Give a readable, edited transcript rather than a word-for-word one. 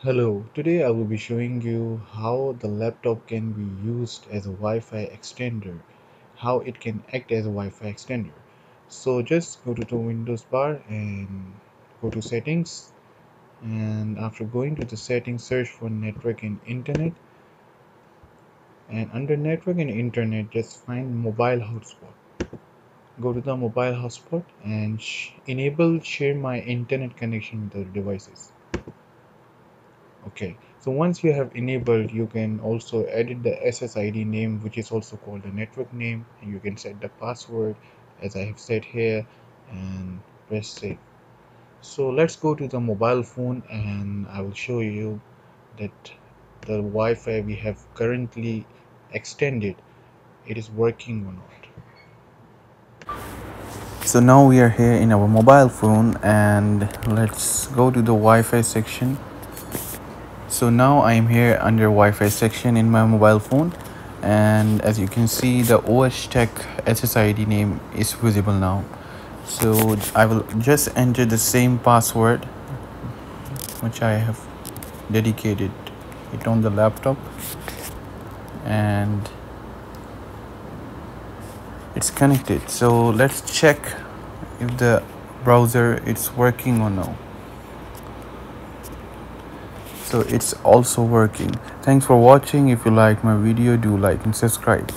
Hello, today I will be showing you how the laptop can be used as a Wi-Fi extender, how it can act as a Wi-Fi extender. So just go to the Windows bar and go to settings, and after going to the settings search for network and internet, and under network and internet just find mobile hotspot. Go to the mobile hotspot and enable share my internet connection with other devices. Okay, so once you have enabled, you can also edit the SSID name, which is also called the network name, and you can set the password as I have said here and press save. So let's go to the mobile phone and I will show you that the Wi-Fi we have currently extended, it is working or not. So now we are here in our mobile phone and let's go to the Wi-Fi section. So now I am here under Wi-Fi section in my mobile phone, and as you can see the OS Tech SSID name is visible now. So I will just enter the same password which I have dedicated it on the laptop, and it's connected. So let's check if the browser is working or no. So it's also working. Thanks for watching. If you like my video, do like and subscribe.